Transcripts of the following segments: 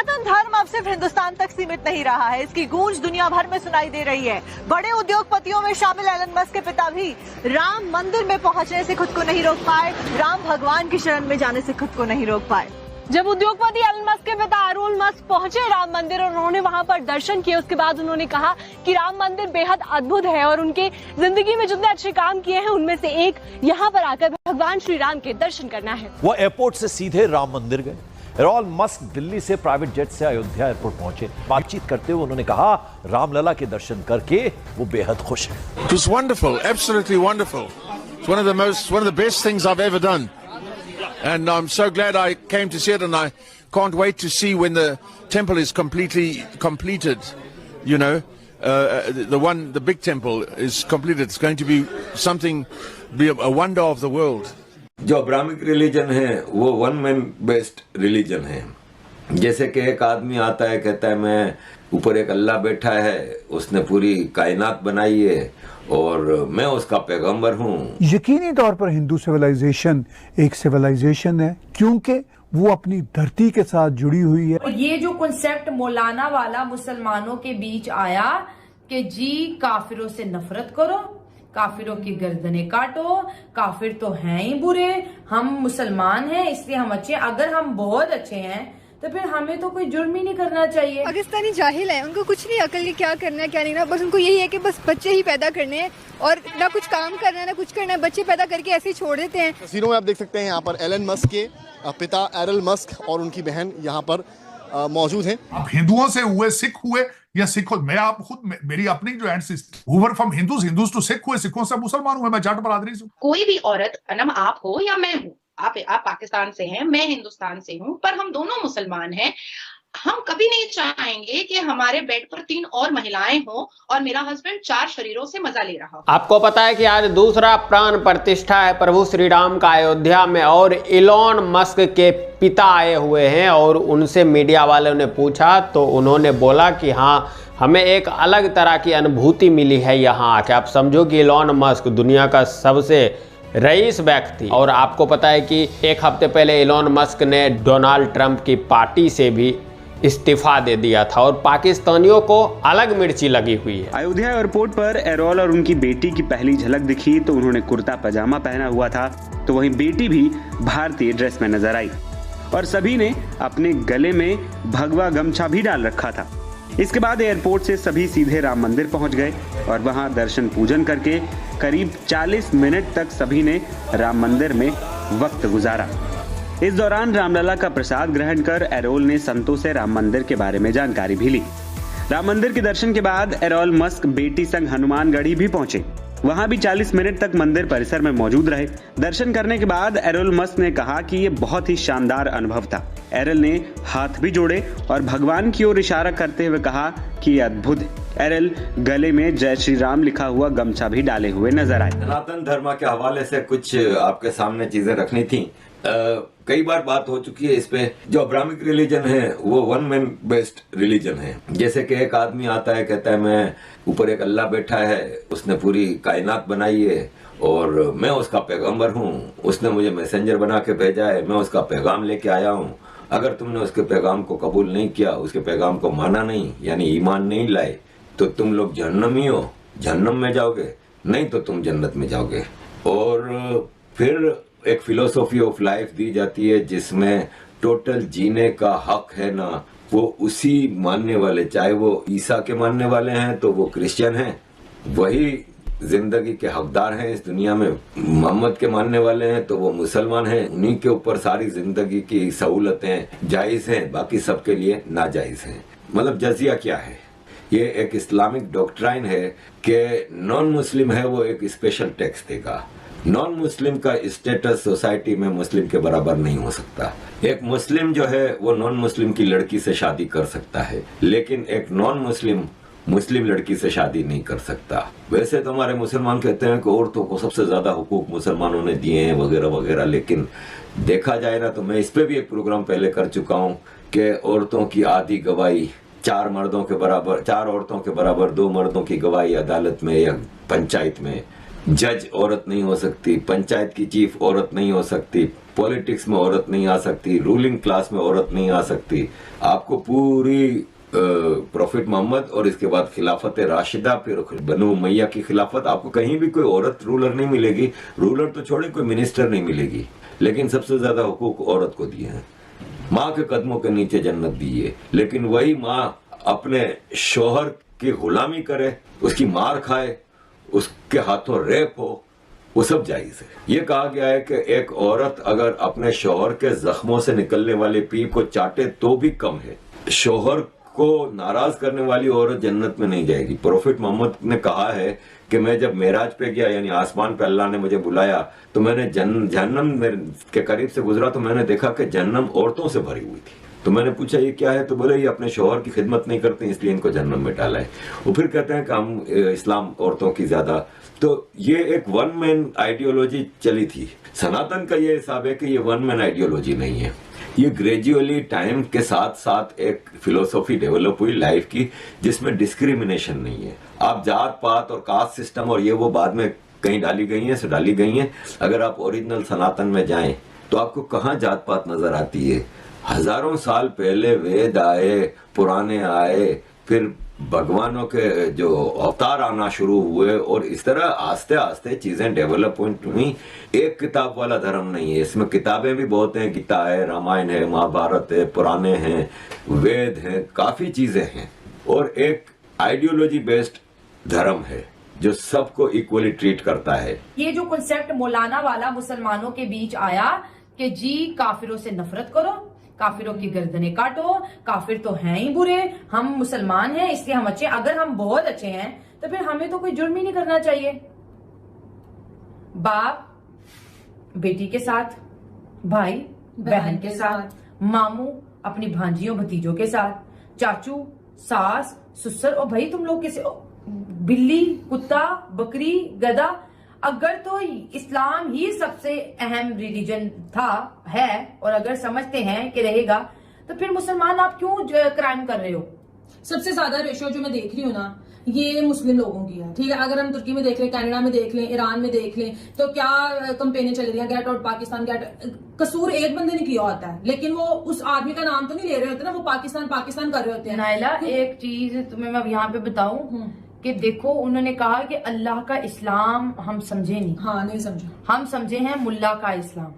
सनातन धर्म अब सिर्फ हिंदुस्तान तक सीमित नहीं रहा है, इसकी गूंज दुनिया भर में सुनाई दे रही है। बड़े उद्योगपतियों में शामिल एलन मस्क के पिता भी राम मंदिर में पहुंचने से खुद को नहीं रोक पाए, राम भगवान की शरण में जाने से खुद को नहीं रोक पाए। जब उद्योगपति एलन मस्क के पिता एरोन मस्क पहुंचे राम मंदिर और उन्होंने वहां पर दर्शन किए, उसके बाद उन्होंने कहा कि राम मंदिर बेहद अद्भुत है और उनके जिंदगी में जितने अच्छे काम किए हैं उनमें से एक यहाँ पर आकर भगवान श्री राम के दर्शन करना है। वो एयरपोर्ट से सीधे राम मंदिर गए। एलोन मस्क दिल्ली से प्राइवेट जेट से अयोध्या एयरपोर्ट पहुंचे। बातचीत करते हुए उन्होंने कहा रामलला के दर्शन करके वो बेहद खुश हैं। It was wonderful, absolutely wonderful. It's one of the best things I've ever done. And I'm so glad I came to see it, and I can't wait to see when the temple is completely completed. You know, the big temple is completed. It's going to be a wonder of the world. जो Abrahamic religion है वो one man based religion है। जैसे कि एक आदमी आता है कहता है मैं ऊपर एक अल्लाह बैठा है, उसने पूरी कायनात बनाई है और मैं उसका पैगंबर हूँ। यकीनी तौर पर हिंदू सिविलाइजेशन एक सिविलाइजेशन है क्योंकि वो अपनी धरती के साथ जुड़ी हुई है। और ये जो कॉन्सेप्ट मौलाना वाला मुसलमानों के बीच आया कि जी काफिरों से नफरत करो, काफिरों की गर्दनें काटो, काफिर तो हैं ही बुरे, हम मुसलमान हैं इसलिए हम अच्छे, अगर हम बहुत अच्छे हैं तो फिर हमें तो कोई जुर्म ही नहीं करना चाहिए। पाकिस्तानी जाहिल है, उनको कुछ नहीं अकल कि क्या करना है क्या नहीं, ना बस उनको यही है कि बस बच्चे ही पैदा करने हैं और ना कुछ काम करना है ना कुछ करना है, बच्चे पैदा करके ऐसे ही छोड़ देते हैं। तस्वीरों में आप देख सकते हैं यहाँ पर एलन मस्क के पिता एरल मस्क और उनकी बहन यहाँ पर मौजूद हैं। अब हिंदुओं से हुए सिख हुए या सिख, मैं आप खुद मेरी अपनी जो ancestor from Hindus to Sikh हुए, सिखों से मुसलमान हुए, मैं जाट बरादरी से। कोई भी औरत अनम आप हो या मैं हूँ, आप पाकिस्तान से हैं, मैं हिंदुस्तान से हूँ, पर हम दोनों मुसलमान हैं। हम कभी नहीं चाहेंगे कि हमारे बेड पर 3 और महिलाएं हो और मेरा हस्बैंड 4 शरीरों से मजा ले रहा हो। आपको पता है कि आज दूसरा प्राण प्रतिष्ठा है प्रभु श्री राम का अयोध्या में और एलोन मस्क के पिता आए हुए हैं और उनसे मीडिया वालों ने पूछा तो उन्होंने बोला कि हाँ हमें एक अलग तरह की अनुभूति मिली है यहाँ आके। आप समझो कि एलोन मस्क दुनिया का सबसे रईस व्यक्ति, और आपको पता है कि एक हफ्ते पहले एलोन मस्क ने डोनाल्ड ट्रंप की पार्टी से भी इस्तीफा दे दिया था और पाकिस्तानियों को अलग मिर्ची लगी हुई है। अयोध्या एयरपोर्ट पर एरोल और उनकी बेटी की पहली झलक दिखी तो उन्होंने कुर्ता पजामा पहना हुआ था, तो वहीं बेटी भी भारतीय ड्रेस में नजर आई और सभी ने अपने गले में भगवा गमछा भी डाल रखा था। इसके बाद एयरपोर्ट से सभी सीधे राम मंदिर पहुंच गए और वहां दर्शन पूजन करके करीब 40 मिनट तक सभी ने राम मंदिर में वक्त गुजारा। इस दौरान रामलला का प्रसाद ग्रहण कर एरोल ने संतों से राम मंदिर के बारे में जानकारी भी ली। राम मंदिर के दर्शन के बाद एरोल मस्क बेटी संग हनुमानगढ़ी भी पहुंचे, वहां भी 40 मिनट तक मंदिर परिसर में मौजूद रहे। दर्शन करने के बाद एरोल मस्क ने कहा कि ये बहुत ही शानदार अनुभव था। एरोल ने हाथ भी जोड़े और भगवान की ओर इशारा करते हुए कहा कि ये अद्भुत है। एरोल गले में जय श्री राम लिखा हुआ गमछा भी डाले हुए नजर आए। सनातन धर्म के हवाले से कुछ आपके सामने चीजें रखनी थी। कई बार बात हो चुकी है इस पे। जो अब्राहमिक रिलीजन है वो वन मैन बेस्ड रिलीजन है। जैसे कि एक आदमी आता है कहता है मैं ऊपर एक अल्लाह बैठा है, उसने पूरी कायनात बनाई है और मैं उसका पैगंबर हूँ, उसने मुझे मैसेंजर बना के भेजा है, मैं उसका पैगाम लेके आया हूँ। अगर तुमने उसके पैगाम को कबूल नहीं किया, उसके पैगाम को माना नहीं यानी ईमान नहीं लाए, तो तुम लोग जहन्नमी हो, जहन्नम में जाओगे, नहीं तो तुम जन्नत में जाओगे। और फिर एक फिलोसॉफी ऑफ लाइफ दी जाती है जिसमें टोटल जीने का हक है ना, वो उसी मानने वाले, चाहे वो ईसा के मानने वाले हैं तो वो क्रिश्चियन हैं, वही जिंदगी के हकदार हैं इस दुनिया में। मोहम्मद के मानने वाले हैं तो वो मुसलमान हैं, उन्हीं के ऊपर सारी जिंदगी की सहूलतें जायज हैं, बाकी सबके लिए नाजायज हैं। मतलब जजिया क्या है? ये एक इस्लामिक डॉक्ट्राइन है कि नॉन मुस्लिम है वो एक स्पेशल टैक्स देगा। नॉन मुस्लिम का स्टेटस सोसाइटी में मुस्लिम के बराबर नहीं हो सकता। एक मुस्लिम जो है वो नॉन मुस्लिम की लड़की से शादी कर सकता है, लेकिन एक नॉन मुस्लिम मुस्लिम लड़की से शादी नहीं कर सकता। वैसे तो हमारे मुसलमान कहते हैं कि औरतों को सबसे ज्यादा हुकूक मुसलमानों ने दिए हैं वगैरह वगैरह, लेकिन देखा जाए ना तो मैं इस पे भी एक प्रोग्राम पहले कर चुका हूँ कि औरतों की आधी गवाही 4 मर्दों के बराबर, 4 औरतों के बराबर 2 मर्दों की गवाही अदालत में या पंचायत में। जज औरत नहीं हो सकती, पंचायत की चीफ औरत नहीं हो सकती, पॉलिटिक्स में औरत नहीं आ सकती, रूलिंग क्लास में औरत नहीं आ सकती। आपको पूरी प्रॉफिट मोहम्मद और इसके बाद खिलाफत राशिदा, फिर बनु उमैया की खिलाफत, आपको कहीं भी कोई औरत रूलर नहीं मिलेगी। रूलर तो छोड़े, कोई मिनिस्टर नहीं मिलेगी। लेकिन सबसे ज्यादा हुकूक औरत को दिए हैं। माँ के कदमों के नीचे जन्नत दी है, लेकिन वही माँ अपने शोहर की गुलामी करे, उसकी मार खाए, उसके हाथों रेप हो, वो सब जायज है। ये कहा गया है कि एक औरत अगर अपने शोहर के जख्मों से निकलने वाले पी को चाटे तो भी कम है। शोहर को नाराज करने वाली औरत जन्नत में नहीं जाएगी। प्रॉफिट मोहम्मद ने कहा है कि मैं जब मेराज पे गया, यानी आसमान पे अल्लाह ने मुझे बुलाया, तो मैंने जहन्नम के करीब से गुजरा तो मैंने देखा कि जहन्नम औरतों से भरी हुई थी। तो मैंने पूछा ये क्या है, तो बोले ये अपने शोहर की खिदमत नहीं करते इसलिए इनको जहन्नम में डाला है। वो फिर कहते हैं कि हम इस्लाम औरतों की ज्यादा, तो ये एक वन मैन आइडियोलॉजी चली थी। सनातन का ये हिसाब है कि ये वन मैन आइडियोलॉजी नहीं है, ये ग्रेजुअली टाइम के साथ साथ एक फिलोसॉफी डेवलप हुई लाइफ की, जिसमें डिस्क्रिमिनेशन नहीं है। आप जात पात और कास्ट सिस्टम और ये वो बाद में कहीं डाली गई हैं, डाली गई हैं। अगर आप ओरिजिनल सनातन में जाएं तो आपको कहाँ जात पात नजर आती है। हजारों साल पहले वेद आए, पुराने आए, फिर भगवानों के जो अवतार आना शुरू हुए और इस तरह आस्ते आस्ते चीजें डेवलपमेंट हुई। एक किताब वाला धर्म नहीं है, इसमें किताबें भी बहुत हैं। गीता है, रामायण है, महाभारत है, पुराने हैं, वेद हैं, काफी चीजें हैं। और एक आइडियोलॉजी बेस्ड धर्म है जो सबको इक्वली ट्रीट करता है। ये जो कॉन्सेप्ट मौलाना वाला मुसलमानों के बीच आया कि जी काफिरों से नफरत करो, काफिरों की गर्दनें काटो, काफिर तो हैं ही बुरे, हम मुसलमान हैं इसलिए हम अच्छे। अगर हम बहुत अच्छे हैं तो फिर हमें तो कोई जुर्म ही नहीं करना चाहिए। बाप बेटी के साथ, भाई बहन के साथ, मामू अपनी भांजियों भतीजों के साथ, चाचू सास ससुर, और भाई तुम लोग किसी बिल्ली कुत्ता बकरी गधा, अगर तो इस्लाम ही सबसे अहम रिलीजन है और अगर समझते हैं कि रहेगा तो फिर मुसलमान आप क्यों क्राइम कर रहे हो। सबसे ज्यादा रेशियो जो मैं देख रही हूँ ना ये मुस्लिम लोगों की है, ठीक है। अगर हम तुर्की में देख लें, कनाडा में देख लें, ईरान में देख लें, तो क्या कंपेनें चल रही हैं, गेट आउट पाकिस्तान, गेट। कसूर एक बंदे ने किया होता है लेकिन वो उस आदमी का नाम तो नहीं ले रहे होते ना, वो पाकिस्तान पाकिस्तान कर रहे होते हैं। नाइला एक चीज तुम्हें मैं यहाँ पे बताऊं कि देखो उन्होंने कहा कि अल्लाह का इस्लाम हम समझे नहीं। हाँ नहीं समझे, हम समझे हैं मुल्ला का इस्लाम,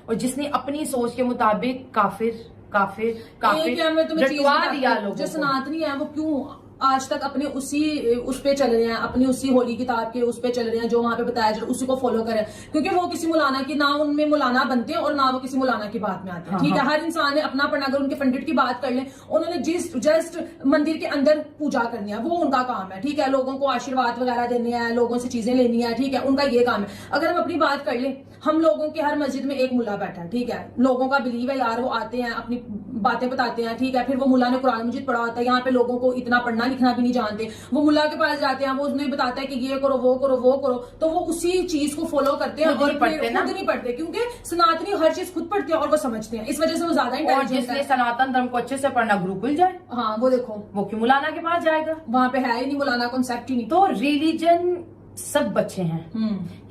और जिसने अपनी सोच के मुताबिक काफिर काफिर काफिर रटवा दिया लोगों जो सनातनी है वो क्यों आज तक अपने उसी उस पे चल रहे हैं, अपनी उसी होली किताब के उस पे चल रहे हैं जो वहां पे बताया जाए उसी को फॉलो करें, क्योंकि वो किसी मौलाना की ना उनमें मौलाना बनते हैं और ना वो किसी मौलाना की बात में आते हैं। ठीक है, हर इंसान ने अपना पढ़ना। अगर उनके पंडित की बात कर लें, उन्होंने जस्ट मंदिर के अंदर पूजा करनी है, वो उनका काम है। ठीक है, लोगों को आशीर्वाद वगैरह देने हैं, लोगों से चीजें लेनी है, ठीक है, उनका ये काम है। अगर हम अपनी बात कर लें, हम लोगों के हर मस्जिद में एक मुल्ला बैठा है, ठीक है, लोगों का बिलीव है यार, वो आते हैं अपनी बातें बताते हैं, ठीक है, फिर वो मुल्ला ने कुरान मजीद पढ़ा होता है, यहाँ पे लोगों को इतना पढ़ना लिखना भी नहीं जानते, वो मुल्ला के पास जाते हैं, वो उन्हें बताता है कि ये करो वो करो वो करो, तो वो उसी चीज को फॉलो करते हैं और खुद नहीं पढ़ते, क्योंकि सनातनी हर चीज खुद पढ़ते हैं और वो समझते हैं, इस वजह से वो ज्यादा इंटेलिजेंट है। सनातन धर्म को अच्छे से पढ़ना गुरुकुल जाए, हाँ वो देखो वो क्यों मौलाना के पास जाएगा, वहां पे है ही नहीं मौलाना कॉन्सेप्ट ही नहीं। तो रिलीजन सब अच्छे हैं,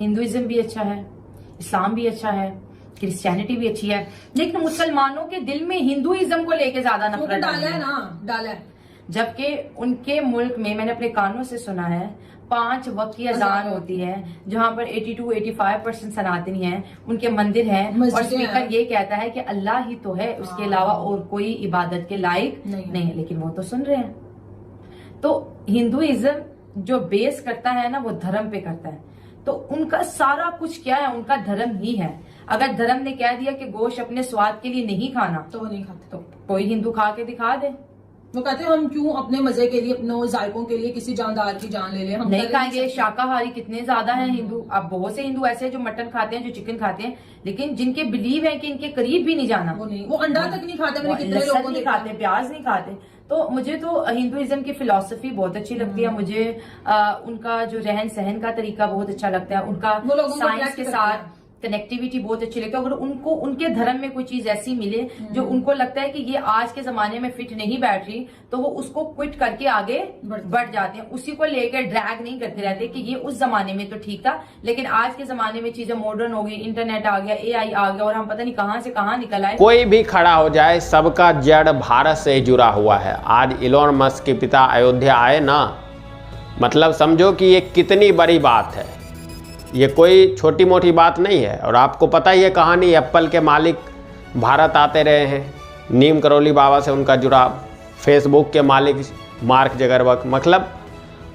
हिंदुइज्म भी अच्छा है, इस्लाम भी अच्छा है, क्रिश्चियनिटी भी अच्छी है, लेकिन मुसलमानों के दिल में हिंदुइज्म को लेके ज्यादा नफरत डाला है। जबकि उनके मुल्क में मैंने अपने कानों से सुना है 5 वक्त की अजान होती है, जहाँ पर 82-85% सनातनी है, उनके मंदिर हैं और स्पीकर ये कहता है कि अल्लाह ही तो है, उसके अलावा और कोई इबादत के लायक नहीं है, लेकिन वो तो सुन रहे हैं। तो हिंदुइज्म जो बेस करता है ना वो धर्म पे करता है, तो उनका सारा कुछ क्या है, उनका धर्म ही है। अगर धर्म ने कह दिया कि गोश्त अपने स्वाद के लिए नहीं खाना तो वो नहीं खाते, तो कोई हिंदू खा के दिखा दे। वो कहते हैं हम क्यों अपने मजे के लिए, अपने जायकों के लिए किसी जानदार की जान ले लें, हम नहीं खाएंगे। शाकाहारी कितने ज्यादा हैं हिंदू, अब बहुत से हिंदू ऐसे हैं जो मटन खाते हैं, जो चिकन खाते हैं, लेकिन जिनके बिलीव है कि इनके करीब भी नहीं जाना, वो अंडा तक नहीं खाते, मैंने कितने लोगों नहीं खाते, प्याज नहीं खाते। तो मुझे तो हिंदुइज्म की फिलॉसफी बहुत अच्छी लगती है, मुझे उनका जो रहन सहन का तरीका बहुत अच्छा लगता है, उनका साइंस के साथ कनेक्टिविटी बहुत अच्छी लगती है। अगर उनको उनके धर्म में कोई चीज ऐसी मिले जो उनको लगता है कि ये आज के जमाने में फिट नहीं बैठ रही, तो वो उसको क्विट करके आगे बढ़ जाते हैं। उसी को लेकर ड्रैग नहीं करते रहते कि ये उस जमाने में तो ठीक था, लेकिन आज के जमाने में चीजें मॉडर्न हो गई, इंटरनेट आ गया, AI आ गया और हम पता नहीं कहां से कहां निकल आए। कोई भी खड़ा हो जाए, सबका जड़ भारत से जुड़ा हुआ है। आज इलॉन मस्क के पिता अयोध्या आए ना, मतलब समझो कि ये कितनी बड़ी बात है, ये कोई छोटी मोटी बात नहीं है। और आपको पता ही है कहानी, एप्पल के मालिक भारत आते रहे हैं, नीम करौली बाबा से उनका जुड़ाव, फेसबुक के मालिक मार्क जकरबर्ग, मतलब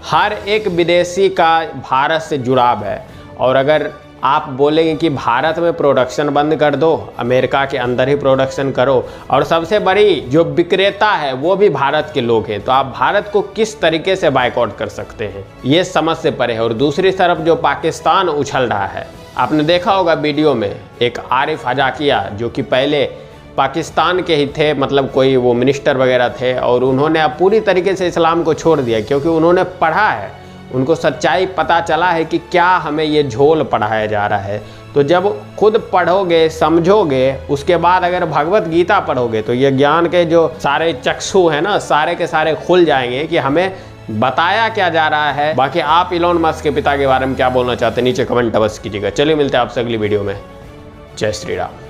हर एक विदेशी का भारत से जुड़ाव है। और अगर आप बोलेंगे कि भारत में प्रोडक्शन बंद कर दो, अमेरिका के अंदर ही प्रोडक्शन करो, और सबसे बड़ी जो विक्रेता है वो भी भारत के लोग हैं, तो आप भारत को किस तरीके से बायकॉट कर सकते हैं, ये समझ से परे है। और दूसरी तरफ जो पाकिस्तान उछल रहा है, आपने देखा होगा वीडियो में एक आरिफ हजाकिया जो कि पहले पाकिस्तान के ही थे, मतलब कोई वो मिनिस्टर वगैरह थे, और उन्होंने अब पूरी तरीके से इस्लाम को छोड़ दिया क्योंकि उन्होंने पढ़ा है, उनको सच्चाई पता चला है कि क्या हमें ये झोल पढ़ाया जा रहा है। तो जब खुद पढ़ोगे, समझोगे, उसके बाद अगर भगवत गीता पढ़ोगे तो ये ज्ञान के जो सारे चक्षु हैं ना, सारे के सारे खुल जाएंगे कि हमें बताया क्या जा रहा है। बाकी आप इलॉन मस्क के पिता के बारे में क्या बोलना चाहते हैं नीचे कमेंट अवश्य कीजिएगा। चलिए मिलते हैं आपसे अगली वीडियो में। जय श्री राम।